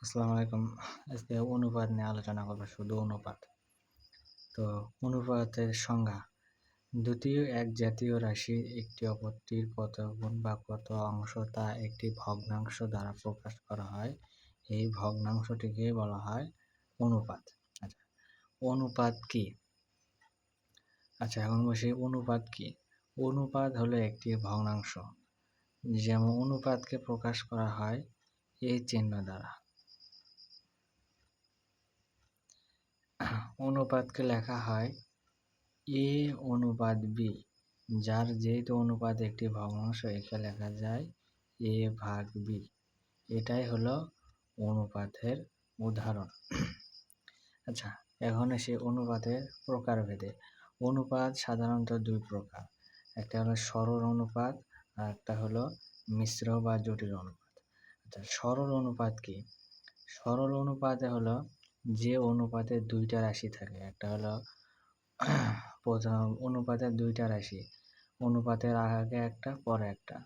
আসসালামু আলাইকুম। আজকে অনুপাত নিয়ে আলোচনা করব, শুধু অনুপাত। তো অনুপাতের সংজ্ঞা: দুটি এক জাতীয় রাশির একটি অপরটির কত গুণ বা কত অংশ তা একটি ভগ্নাংশ দ্বারা প্রকাশ করা হয়। এই ভগ্নাংশটিকে বলা হয় অনুপাত। আচ্ছা, অনুপাত কি? এখন বসি, অনুপাত কি? অনুপাত হলো একটি ভগ্নাংশ। যেমন অনুপাতকে প্রকাশ করা হয় এই চিহ্ন দ্বারা। অনুপাতকে লেখা হয় এ অনুপাত বি, যার যেহেতু অনুপাত একটি ভগ্নাংশ, একে লেখা যায় এ ভাগ বি। এটাই হলো অনুপাতের উদাহরণ। আচ্ছা, এখন এসে অনুপাতের প্রকারভেদে। অনুপাত সাধারণত দুই প্রকার, একটা হলো সরল অনুপাত আর একটা হলো মিশ্র বা জটিল অনুপাত। আচ্ছা, সরল অনুপাত কি? সরল অনুপাতে হলো যে অনুপাতে দুইটা রাশি থাকে। একটা হলো প্রথম অনুপাতের দুইটা রাশি, অনুপাতের আগে একটা পরে একটা।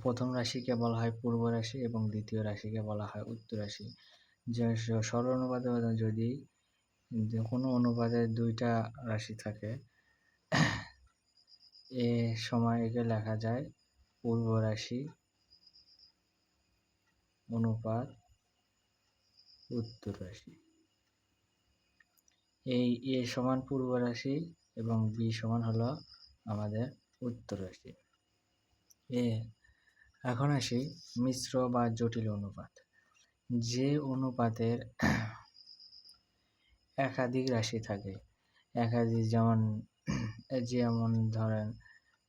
প্রথম রাশিকে বলা হয় পূর্ব রাশি এবং দ্বিতীয় রাশিকে বলা হয় উত্তর রাশি। যে সরল অনুপাতে যদি কোনো অনুপাতে দুইটা রাশি থাকে, এ সময় একে লেখা যায় পূর্ব রাশি অনুপাত উত্তর রাশি। এই এ সমান পূর্ব রাশি এবং বি সমান হলো আমাদের উত্তর রাশি। এখন আসি মিশ্র বা জটিল অনুপাত। যে অনুপাতের একাধিক রাশি থাকে, একাধিক, যেমন ধরেন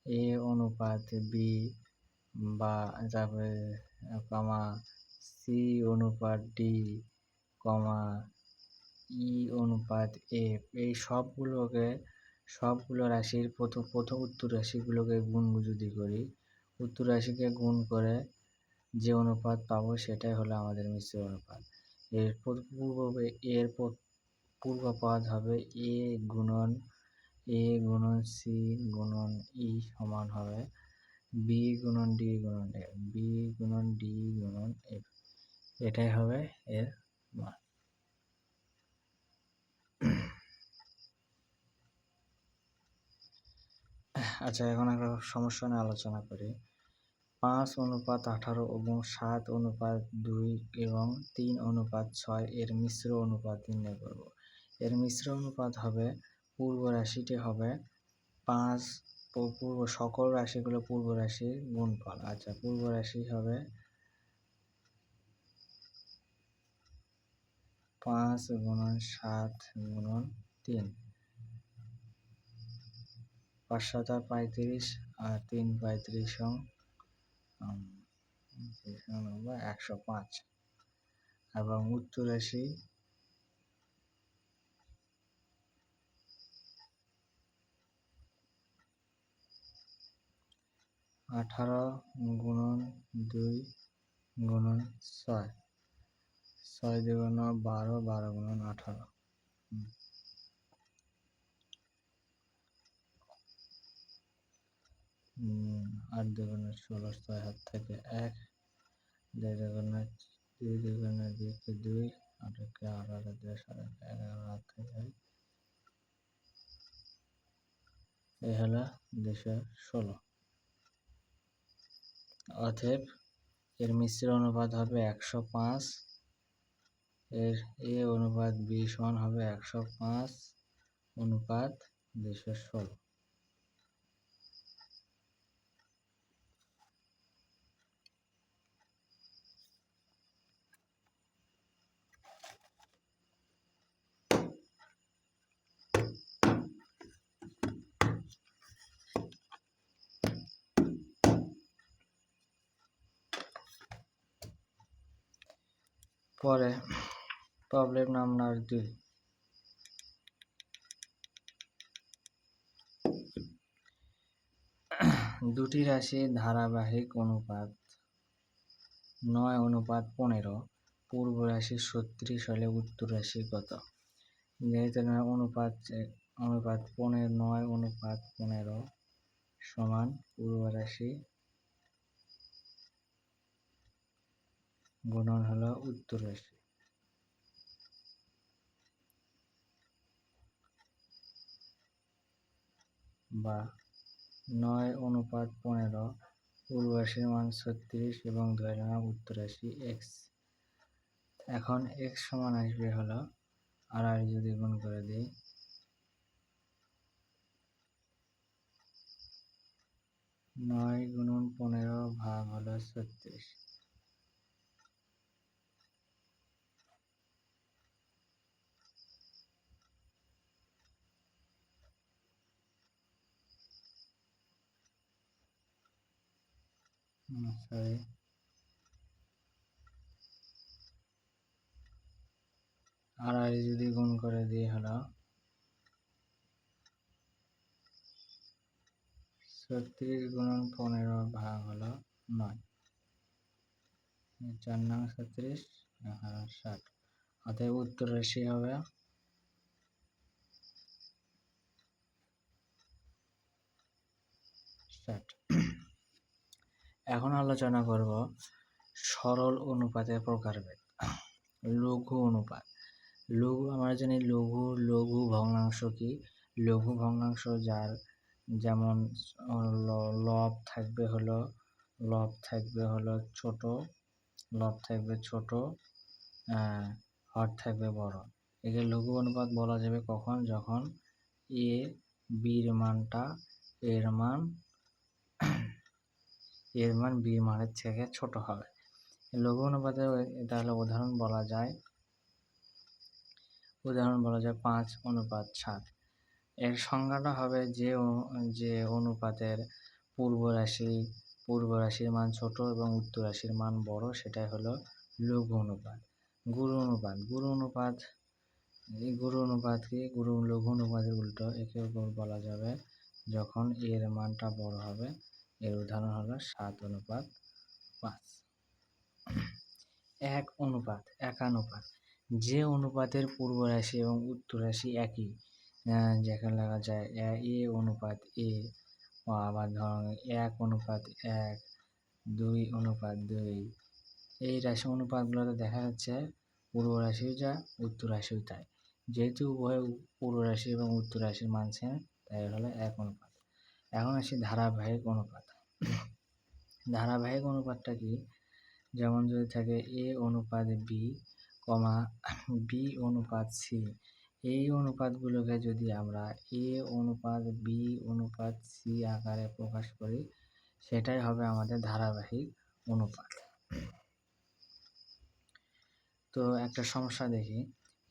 এ অনুপাত বি বা তারপরে কমা সি অনুপাত ডি কমা ই অনুপাত এফ। এই সবগুলো রাশির প্রথম উত্তর রাশিগুলোকে গুণ যদি করি, উত্তর রাশিকে গুণ করে যে অনুপাত পাবো সেটাই হলো আমাদের মিশ্র অনুপাত। এর পূর্বপদ হবে এ গুণন সি গুণন ই সমান হবে বি গুণন ডি গুণন এফ, বি গুণন ডি গুণন এফ। এটাই হবে এর মান। আচ্ছা, এখন একটা সমস্যা নিয়ে আলোচনা করি। 5:18 এবং 7:2 এবং 3:6 এর মিশ্র অনুপাত নির্ণয় করব। এর মিশ্র অনুপাত হবে, পূর্ব রাশিটি হবে 5, সকল রাশিগুলো পূর্ব রাশির গুণফল। আচ্ছা, পূর্ব রাশি হবে 5 গুণন 7 গুণন 3, 5 7 35 আর 3 35 105। এবং উত্তর রাশি 18 গুণন 2 গুণন 6, 6 দুগুণ 12, 12 গুণন 18, 8 দুগুণ 16, 6 হাত থেকে 1, 2 দুগুণ 2, 2 দুগুণ 2, 8 কে 18 দিয়ে 11 হাত থেকে, এই হলো 216। অতএব এর মিশ্র অনুপাত হবে 105। এর এ অনুপাত বি সমান হবে 105 অনুপাত 216। পরে প্রবলেম নাম্বার 2। দুটি রাশির ধারাবাহিক অনুপাত 9:15, পূর্ব রাশি 36 হলে উত্তর রাশি কত? যেহেতু অনুপাত 9:15 সমান পূর্ব রাশি গুণন হলো উত্তর রাশি। বা 9:15 পূর্ব রাশির মান 36 এবং ধরে নিলাম উত্তর রাশি এক্স। এখন এক্স সমান আসবে হলো আর যদি গুণ করে দিই 9 × 15 ভাগ হলো 36। সরি, আর যদি গুণ করে দিই হলো 36 × 15 ভাগ হলো 9, 4 নং 36, 60। অতএব উত্তর রাশি হবে 60। এখন আলোচনা করব সরল অনুপাতের প্রকারভেদ। লঘু অনুপাত। লঘু আমরা জানি লঘু ভগ্নাংশ কি? লঘু ভগ্নাংশ যার যেমন লব থাকবে হলো ছোট, লব থাকবে ছোট, হর থাকবে বড়। একে লঘু অনুপাত বলা যাবে কখন? যখন এ বির মানটা এর মান বির মানের থেকে ছোট হবে। লঘু অনুপাতে তাহলে উদাহরণ বলা যায় 5:7। এর সংজ্ঞাটা হবে যে অনুপাতের পূর্ব রাশির মান ছোট এবং উত্তর রাশির মান বড়, সেটাই হলো লঘু অনুপাত। গুরু অনুপাত কি? লঘু অনুপাতের উল্টো, একে বলা যাবে যখন এর মানটা বড় হবে। এর উদাহরণ হলো 7:5। একানুপাত। যে অনুপাতের পূর্ব রাশি এবং উত্তর রাশি একই, যেখানে লেখা যায় এ অনুপাত এ, আবার ধরুন 1:1, 2:2। এই রাশি অনুপাতগুলোতে দেখা যাচ্ছে পূর্ব রাশিও যা উত্তর রাশিও তাই। যেহেতু উভয় পূর্ব রাশি এবং উত্তর রাশির মান সেম, তাই হলো 1 অনুপাত। এখন আসি ধারাবাহিক অনুপাত। ধারাবাহিক অনুপাতটা কি? যেমন যদি থাকে এ অনুপাত বি, বি অনুপাত সি, এই অনুপাতগুলোকে যদি আমরা এ অনুপাত বি অনুপাত সি আকারে প্রকাশ করি, সেটাই হবে আমাদের ধারাবাহিক অনুপাত। তো একটা সমস্যা দেখি,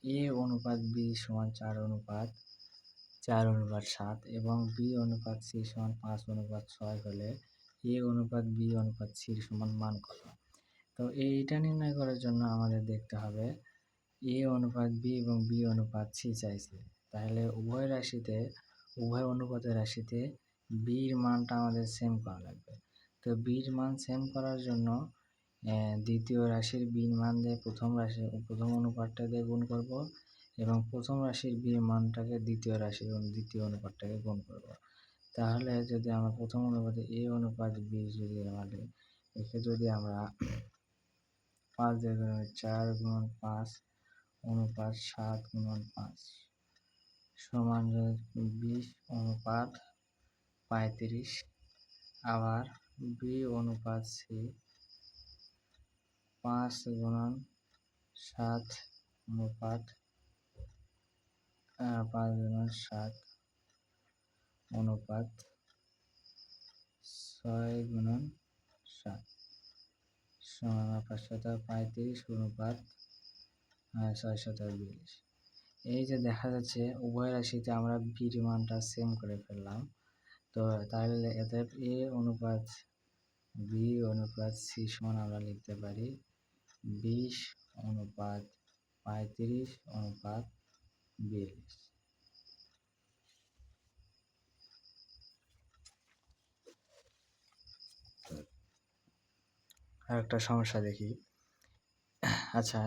এ অনুপাত বি সমান 4:7 এবং বি অনুপাত সি সমান 5:6 হলে এ অনুপাত বি অনুপাত সির সমান মান কত? তো এইটা নির্ণয় করার জন্য আমাদের দেখতে হবে এ অনুপাত বি এবং বি অনুপাত সি চাইছে, তাহলে উভয় অনুপাতের রাশিতে বির মানটা আমাদের সেম করা লাগবে। তো বির মান সেম করার জন্য দ্বিতীয় রাশির বির মান দিয়ে প্রথম অনুপাতটা দিয়ে গুণ করব এবং প্রথম রাশির বির মানটাকে দ্বিতীয় রাশি এবং দ্বিতীয় অনুপাতটাকে গুণ করব। তাহলে যদি আমরা প্রথম অনুপাতে এ অনুপাত বি যদি আমরা 5 দিয়ে 4 × 5 7 × 5 সমান 20:35। আবার বি অনুপাত সি 5:7 অনুপাত 5:7 অনুপাত 6:7 সমান 535 অনুপাত 6:20। এই যে দেখা যাচ্ছে উভয় রাশিতে আমরা বির মানটা সেম করে ফেললাম। তো তাহলে এদের এ অনুপাত বি অনুপাত সি সমান আমরা লিখতে পারি 20:35 অনুপাত 42। আর একটা সমস্যা দেখি। আচ্ছা,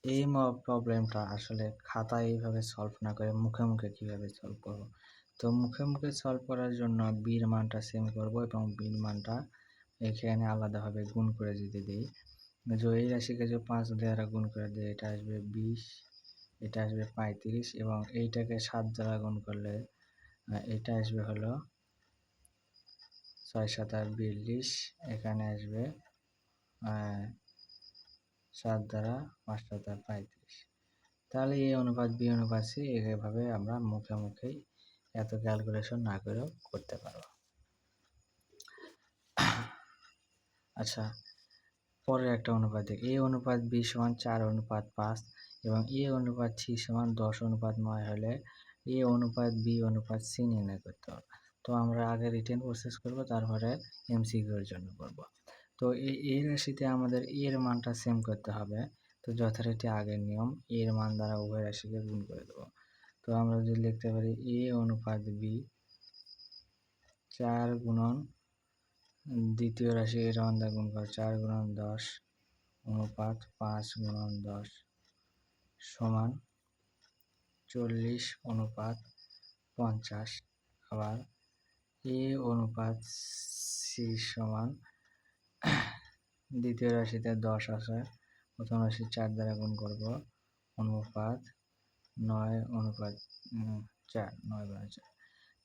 এই প্রবলেমটা আসলে খাতায় এইভাবে সলভ না করে মুখে মুখে কিভাবে সলভ করব? তো মুখে মুখে সলভ করার জন্য বির মানটা সেম করব এবং বির মানটা এখানে আলাদাভাবে গুণ করে যদি দিই, এই রাশিকে যদি 5 দ্বারা গুণ করে দিই, এটা আসবে 20, এটা আসবে 35 এবং এইটাকে 7 দ্বারা গুণ করলে এটা আসবে হলো 6 7 42, এখানে আসবে 7 দ্বারা 5 7 35। তাহলে এই অনুপাত বি অনুপাত সি এভাবে আমরা মুখে মুখেই এত ক্যালকুলেশন না করেও করতে পারবো। আচ্ছা, পরের একটা অনুপাত দেখি। এ অনুপাত বি সমান 4 অনুপাত 5 এবং এ অনুপাত সি সমান 10 অনুপাত 9 হলে এ অনুপাত বি অনুপাত সি নির্ণয় করতে হবে। তো আমরা আগে রিটেন প্রসেস করব, তারপরে এমসিকিউ এর জন্য করব। তো এই রাশিতে আমাদের এর মানটা সেম করতে হবে। তো যথারীতি আগের নিয়ম, এর মান দ্বারা উভয় রাশিকে গুণ করে দেব। তো আমরা যদি লিখতে পারি এ অনুপাত বি 4 গুণন দ্বিতীয় রাশি এর মান দ্বারা গুণ করে 4 গুণন 10 অনুপাত 5 গুণন 10 সমান 40 অনুপাত 50। আবার এ অনুপাত সি সমান দ্বিতীয় রাশিতে 10 আছে, প্রথম রাশি 4 দ্বারা গুণ করব, অনুপাত 9 অনুপাত 4, 9 গুণ 4,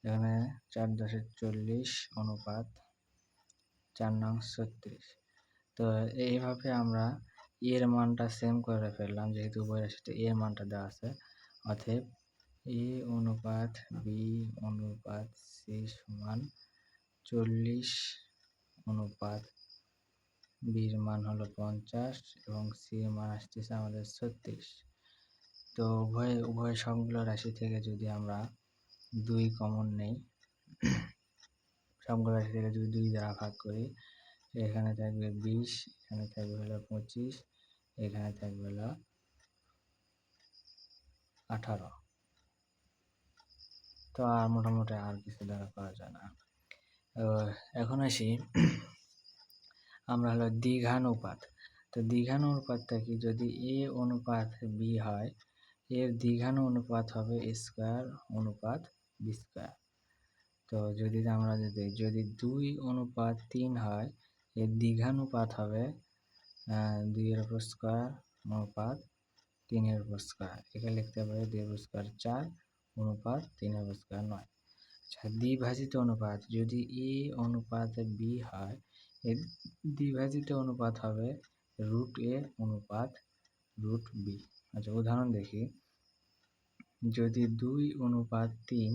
এখানে 4 10 40 অনুপাত 4 নং 36। তো এইভাবে আমরা এর মানটা সেম করে ফেললাম, যেহেতু উভয় রাশিতে এর মানটা দেওয়া আছে। অতএব এ অনুপাত বি অনুপাত সি সমান 40 অনুপাত বির মান হলো 50 এবং সির মান আসতেছে আমাদের 36। তো উভয় সবগুলো রাশি থেকে যদি আমরা 2 কমন নেই, সবগুলো রাশি থেকে যদি 2 দ্বারা ভাগ করি, এখানে থাকবে 20, এখানে থাকবে হলো 25, এখানে থাকবে হলো 18। তো আর মোটামুটি আর কিছু দ্বারা করা যায় না। এখন আসি আমরা হলো দ্বিঘানুপাত। তো দ্বিঘানুপাতটা কি? যদি এ অনুপাত বি হয়, এর দ্বিঘানু অনুপাত হবে এ স্কয়ার অনুপাত বি স্কয়ার। তো যদি 2 অনুপাত 3 হয়, এর দ্বিঘানুপাত হবে 2 এর উপর স্কয়ার অনুপাত 3 এর উপর স্কয়ার। এখানে লিখতে পারি 2 এর উপর স্কয়ার 4 অনুপাত 3 এর উপর স্কয়ার 9। আচ্ছা, দ্বিভাজিত অনুপাত যদি এ অনুপাত বি হয়, এর দ্বিভাজিত অনুপাত হবে রুট এ অনুপাত রুট বি। আচ্ছা, উদাহরণ দেখি। যদি 2 অনুপাত 3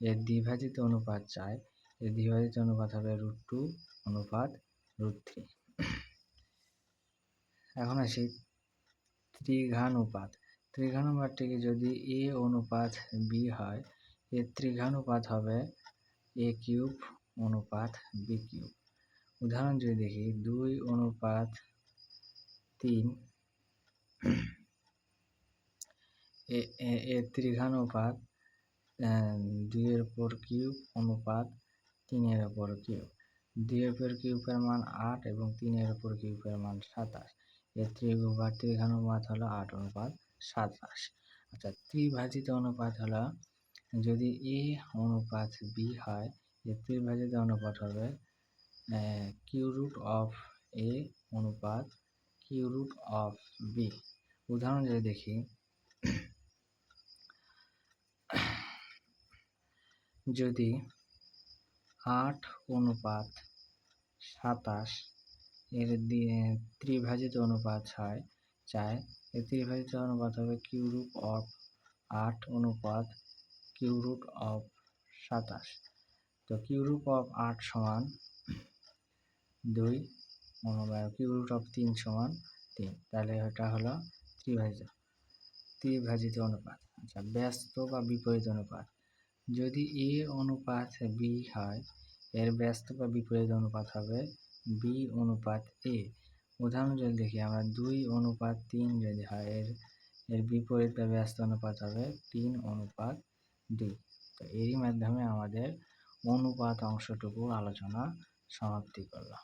এর দ্বিভাজিত অনুপাত চাই, এর দ্বিভাজিত অনুপাত হবে √2 অনুপাত √3। এখন আসি ত্রিঘানুপাত। ত্রিঘানুপাতটিকে যদি এ অনুপাত বি হয়, এর ত্রিঘানুপাত হবে এ কিউব অনুপাত বি কিউব। উদাহরণ যদি দেখি, 2 অনুপাত 3 এর ত্রিঘানুপাত 2 এর উপর কিউব অনুপাত 3 এর উপর কিউব। 2 এর উপর কিউবের মান 8 এবং 3 এর উপর কিউবের মান 27। এর ত্রিঘানুপাত হলো 8 অনুপাত 27। আচ্ছা, ত্রিভাজিত অনুপাত হলো যদি এ অনুপাত বি হয়, এর ত্রিভাজিত অনুপাত হবে কিউ রুট অফ এ অনুপাত কিউ রুট অফ বি। উদাহরণ যদি দেখি, যদি 8 অনুপাত 27 এর ত্রিভাজিত অনুপাত চাই, এর ত্রিভাজিত অনুপাত হবে কিউ রুট অফ 8 অনুপাত কিউ রুট অফ 27। তো কিউ রুট অফ 8 সমান 2 অনুপাত কিউ রুট অফ 3 সমান 3। তাহলে এটা হলো ত্রিভাজিত অনুপাত। আচ্ছা, ব্যস্ত বা বিপরীত অনুপাত। যদি এ অনুপাত বি হয়, এর ব্যস্ত বা বিপরীত অনুপাত হবে বি অনুপাত এ। উদাহরণ যদি দেখি আমরা, 2 অনুপাত 3 যদি হয়, এর বিপরীত বা ব্যস্ত অনুপাত হবে 3 অনুপাত 2। তো এরই মাধ্যমে আমাদের অনুপাত অংশটুকু আলোচনা সমাপ্তি করলাম।